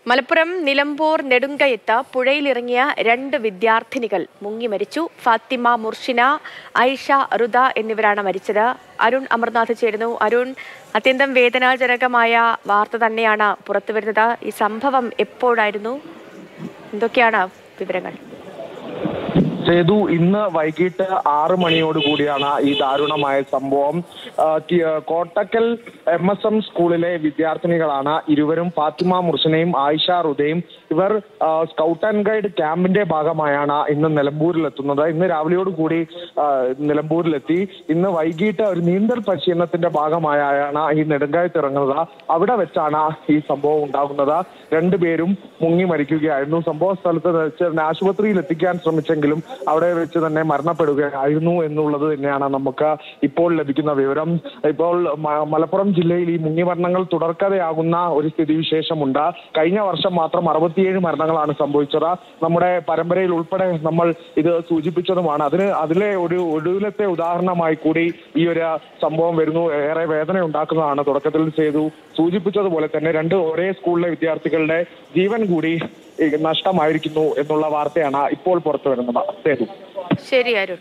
മലപ്പുറം നിലമ്പൂർ നെടുങ്കയത്ത് പുഴയിലിറങ്ങിയ 2 വിദ്യാർത്ഥിനികൾ മുങ്ങി മരിച്ചു. ഫാത്തിമ മുർഷിന, ഐഷ റുദ എന്നിവരാണ് മരിച്ചത്. അരുൺ അമർനാഥ് ചേരുന്നു. അരുൺ, അത്യന്തം വേദനാജനകമായ വാർത്ത തന്നെയാണ് പുറത്തുവരുന്നത്. ഈ സംഭവം എപ്പോഴായിരുന്നു? എന്തൊക്കെയാണ് വിവരങ്ങൾ? സേതു, ഇന്ന് വൈകിട്ട് 6 മണിയോടുകൂടിയാണ് ഈ ദാരുണമായ സംഭവം. കോട്ടക്കൽ MSM സ്കൂളിലെ വിദ്യാർത്ഥിനികളാണ് ഇരുവരും. ഫാത്തിമ മുർഷിനയും ആയിഷ റുദയും. ഇവർ സ്കൗട്ട് ആൻഡ് ഗൈഡ് ക്യാമ്പിന്റെ ഭാഗമായാണ് ഇന്ന് നിലമ്പൂരിലെത്തുന്നത്. ഇന്ന് രാവിലെയോടുകൂടി നിലമ്പൂരിലെത്തി. ഇന്ന് വൈകിട്ട് ഒരു നീന്തൽ പരിശീലനത്തിന്റെ ഭാഗമായാണ് ഈ നെടുങ്കായത്ത് ഇറങ്ങുന്നത്. അവിടെ വെച്ചാണ് ഈ സംഭവം ഉണ്ടാകുന്നത്. 2 പേരും മുങ്ങി മരിക്കുകയായിരുന്നു. സംഭവ സ്ഥലത്ത് വെച്ച് ആശുപത്രിയിൽ എത്തിക്കാൻ ശ്രമിച്ചെങ്കിലും അവിടെ വെച്ച് തന്നെ മരണപ്പെടുകയായിരുന്നു എന്നുള്ളത് തന്നെയാണ് നമുക്ക് ഇപ്പോൾ ലഭിക്കുന്ന വിവരം. ഇപ്പോൾ മലപ്പുറം ജില്ലയിൽ ഈ മുങ്ങിമരണങ്ങൾ തുടർക്കഥയാകുന്ന ഒരു സ്ഥിതിവിശേഷമുണ്ട്. കഴിഞ്ഞ വർഷം മാത്രം 67 മരണങ്ങളാണ് സംഭവിച്ചത്. നമ്മുടെ പരമ്പരയിൽ ഉൾപ്പെടെ നമ്മൾ ഇത് സൂചിപ്പിച്ചതുമാണ്. അതിലെ ഒരു ഒടുവിലത്തെ ഉദാഹരണമായി കൂടി ഈ ഒരു സംഭവം വരുന്നു. ഏറെ വേദന ഉണ്ടാക്കുന്നതാണ്. തുടക്കത്തിൽ ചെയ്തു സൂചിപ്പിച്ചതുപോലെ തന്നെ 2 ഒരേ സ്കൂളിലെ വിദ്യാർത്ഥികളുടെ ജീവൻ കൂടി നഷ്ടമായിരിക്കുന്നു എന്നുള്ള വാർത്തയാണ് ഇപ്പോൾ പുറത്തു വരുന്നത്. ശരി അരുൺ.